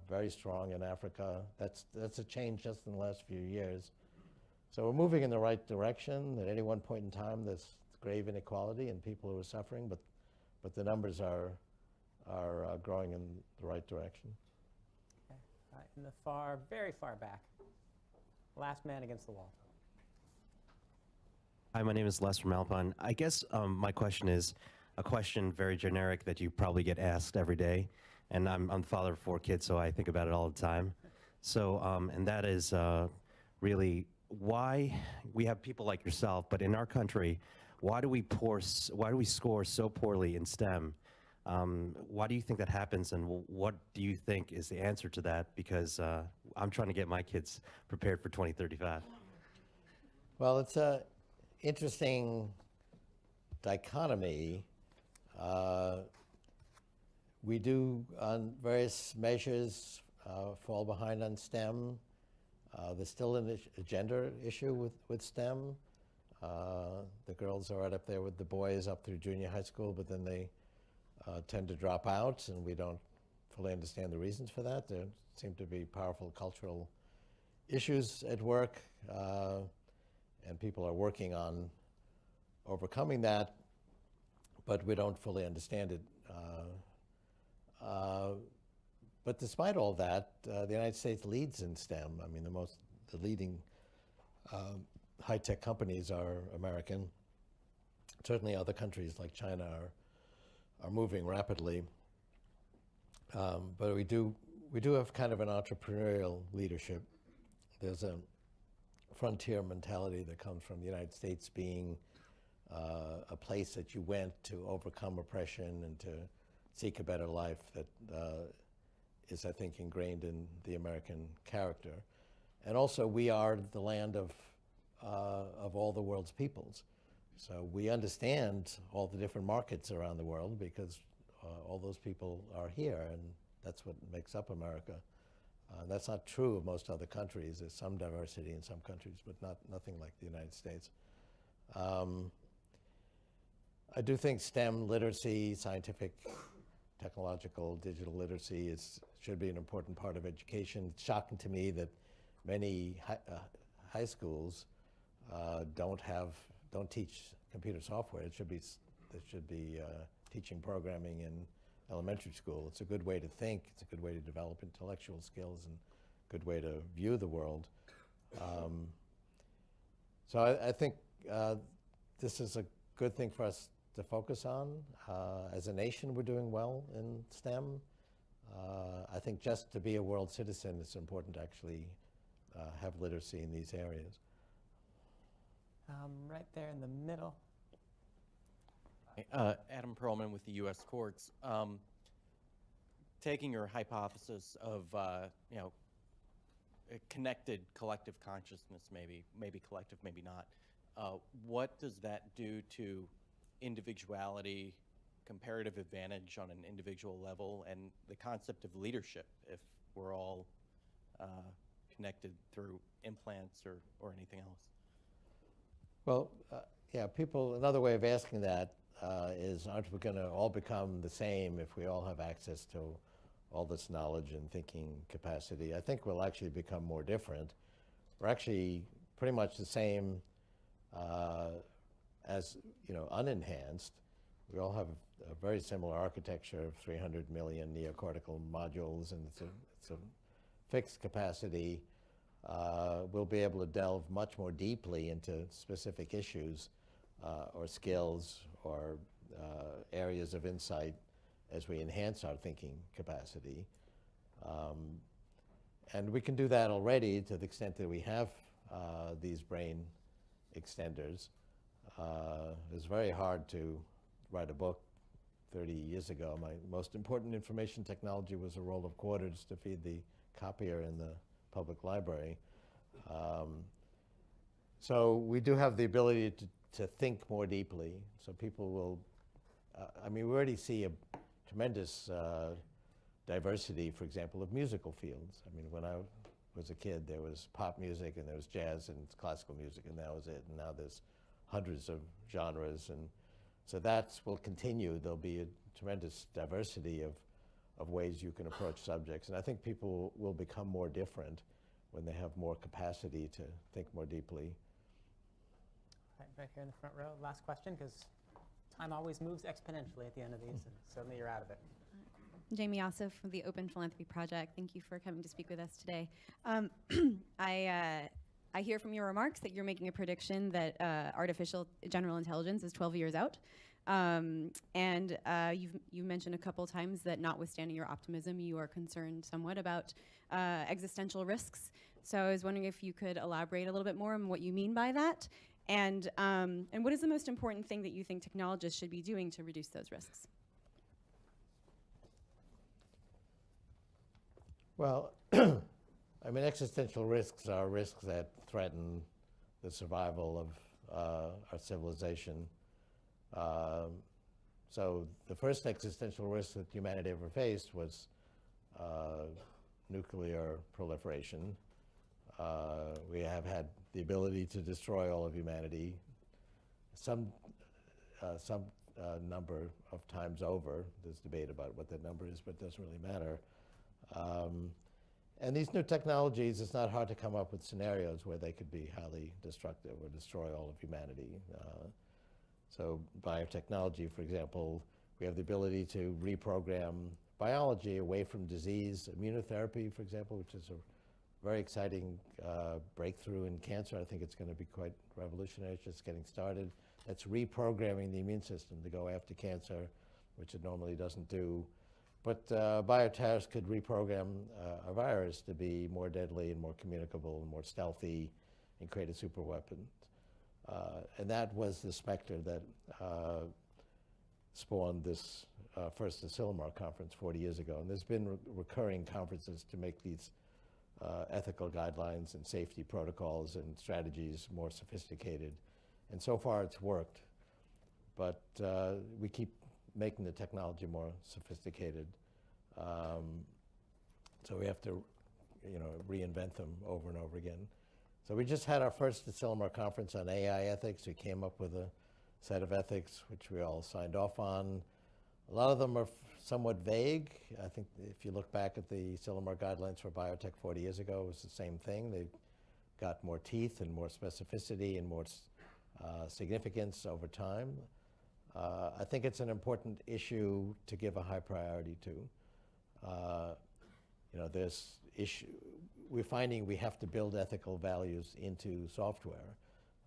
very strong in Africa. That's a change just in the last few years. So we're moving in the right direction. At any one point in time, there's grave inequality and people who are suffering, but the numbers are growing in the right direction. Okay. In the very far back, last man against the wall. Hi, my name is Les from Alpine. I guess my question is a question very generic that you probably get asked every day, and I'm the father of 4 kids, so I think about it all the time. So, and that is really why we have people like yourself, but in our country, why do we score so poorly in STEM? Why do you think that happens, and what do you think is the answer to that? Because I'm trying to get my kids prepared for 2035. Well, it's an interesting dichotomy. We do, on various measures, fall behind on STEM. There's still a gender issue with STEM. The girls are right up there with the boys up through junior high school, but then they tend to drop out, and we don't fully understand the reasons for that. There seem to be powerful cultural issues at work, and people are working on overcoming that, but we don't fully understand it. But despite all that, the United States leads in STEM. I mean, the leading high-tech companies are American. Certainly other countries like China are moving rapidly. But we do have kind of an entrepreneurial leadership. There's a frontier mentality that comes from the United States being a place that you went to overcome oppression and to seek a better life that is, I think, ingrained in the American character. And also, we are the land of all the world's peoples. So we understand all the different markets around the world because all those people are here, and that's what makes up America. That's not true of most other countries. There's some diversity in some countries, but nothing like the United States. I do think STEM literacy, scientific, technological, digital literacy should be an important part of education. It's shocking to me that many high schools don't teach computer software. They should be teaching programming in elementary school. It's a good way to think. It's a good way to develop intellectual skills and a good way to view the world. So I think this is a good thing for us to focus on. As a nation, we're doing well in STEM. I think just to be a world citizen, it's important to actually have literacy in these areas. Right there in the middle. Adam Perlman with the U.S. Courts. Taking your hypothesis of a connected collective consciousness, maybe collective, maybe not. What does that do to individuality, comparative advantage on an individual level, and the concept of leadership if we're all connected through implants or anything else? Well, yeah, another way of asking that is, aren't we going to all become the same if we all have access to all this knowledge and thinking capacity? I think we'll actually become more different. We're actually pretty much the same as, unenhanced. We all have a very similar architecture of 300 million neocortical modules, and it's a fixed capacity. We'll be able to delve much more deeply into specific issues or skills or areas of insight as we enhance our thinking capacity. And we can do that already to the extent that we have these brain extenders. It was very hard to write a book 30 years ago. My most important information technology was a roll of quarters to feed the copier in the public library. So we do have the ability to think more deeply. So people will, we already see a tremendous diversity, for example, of musical fields. When I was a kid, there was pop music and there was jazz and classical music, and that was it. And now there's hundreds of genres, and so that will continue. There'll be a tremendous diversity of ways you can approach subjects. And I think people will become more different when they have more capacity to think more deeply. Right here in the front row. Last question, because time always moves exponentially at the end of these, and suddenly you're out of it. Jamie Ossoff from the Open Philanthropy Project. Thank you for coming to speak with us today. I hear from your remarks that you're making a prediction that artificial general intelligence is 12 years out. You've mentioned a couple times that notwithstanding your optimism, you are concerned somewhat about existential risks. So I was wondering if you could elaborate a little bit more on what you mean by that, and what is the most important thing that you think technologists should be doing to reduce those risks? Well, existential risks are risks that threaten the survival of our civilization. So the first existential risk that humanity ever faced was nuclear proliferation. We have had the ability to destroy all of humanity some number of times over. There's debate about what that number is, but it doesn't really matter. And these new technologies, it's not hard to come up with scenarios where they could be highly destructive or destroy all of humanity. So biotechnology, for example, we have the ability to reprogram biology away from disease. Immunotherapy, for example, which is a very exciting breakthrough in cancer. I think it's going to be quite revolutionary. It's just getting started. That's reprogramming the immune system to go after cancer, which it normally doesn't do. But bioterrorists could reprogram a virus to be more deadly and more communicable and more stealthy and create a super weapon. And that was the specter that spawned this first Asilomar conference 40 years ago. And there's been recurring conferences to make these ethical guidelines and safety protocols and strategies more sophisticated. And so far it's worked. But we keep making the technology more sophisticated. So we have to, reinvent them over and over again. So we just had our first Asilomar conference on AI ethics. We came up with a set of ethics which we all signed off on. A lot of them are somewhat vague. I think if you look back at the Asilomar guidelines for biotech 40 years ago, it was the same thing. They got more teeth and more specificity and more significance over time. I think it's an important issue to give a high priority to. We're finding we have to build ethical values into software.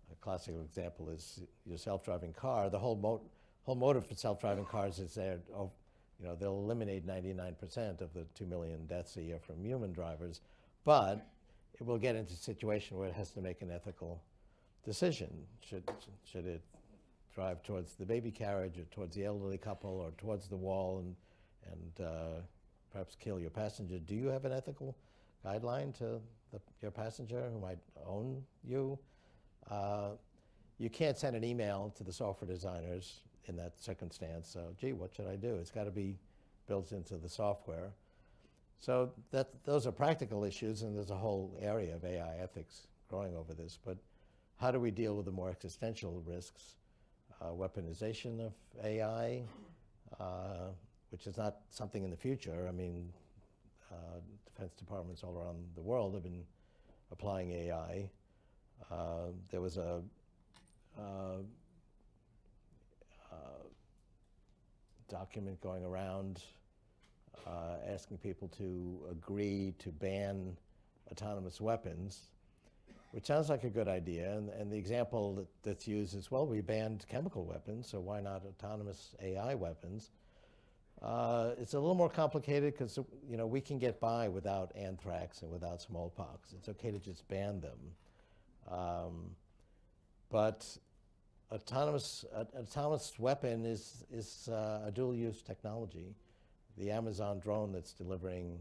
A classical example is your self-driving car. The whole motive for self-driving cars is they'll eliminate 99% of the 2 million deaths a year from human drivers, but it will get into a situation where it has to make an ethical decision. Should it drive towards the baby carriage or towards the elderly couple or towards the wall and perhaps kill your passenger? Do you have an ethical guideline to your passenger who might own you? You can't send an email to the software designers in that circumstance. So, gee, what should I do? It's got to be built into the software. So those are practical issues, and there's a whole area of AI ethics growing over this. But how do we deal with the more existential risks? Weaponization of AI, which is not something in the future. I mean, defense departments all around the world have been applying AI. There was a document going around asking people to agree to ban autonomous weapons, which sounds like a good idea. And the example that's used is, well, we banned chemical weapons, so why not autonomous AI weapons? It's a little more complicated because we can get by without anthrax and without smallpox. It's okay to just ban them. But autonomous weapon is a dual-use technology. The Amazon drone that's delivering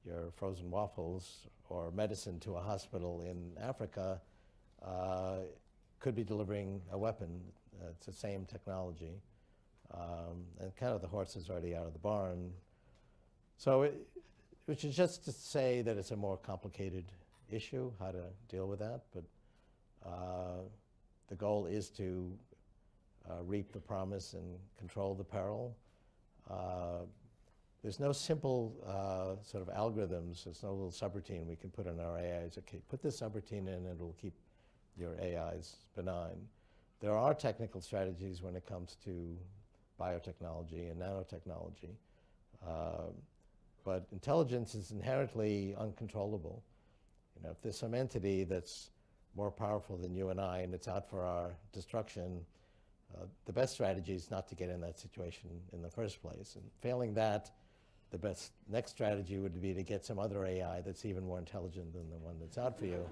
your frozen waffles or medicine to a hospital in Africa could be delivering a weapon. It's the same technology. And kind of the horse is already out of the barn. So which is just to say that it's a more complicated issue, how to deal with that. But the goal is to reap the promise and control the peril. There's no simple sort of algorithms. There's no little subroutine we can put in our AIs. Okay, put this subroutine in and it'll keep your AIs benign. There are technical strategies when it comes to biotechnology and nanotechnology. But intelligence is inherently uncontrollable. If there's some entity that's more powerful than you and I and it's out for our destruction, the best strategy is not to get in that situation in the first place. And failing that, the best next strategy would be to get some other AI that's even more intelligent than the one that's out for you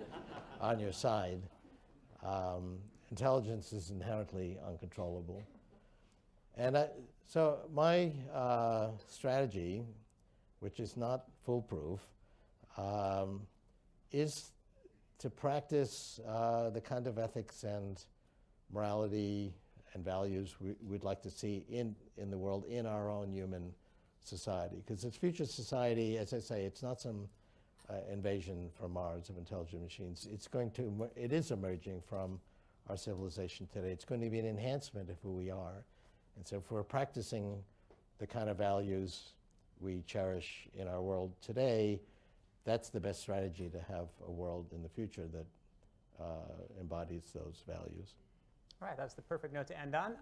on your side. Intelligence is inherently uncontrollable. And so my strategy, which is not foolproof, is to practice the kind of ethics and morality and values we'd like to see in the world, in our own human society. Because it's future society, as I say, it's not some invasion from Mars of intelligent machines. It is emerging from our civilization today. It's going to be an enhancement of who we are. And so if we're practicing the kind of values we cherish in our world today, that's the best strategy to have a world in the future that embodies those values. All right, that's the perfect note to end on.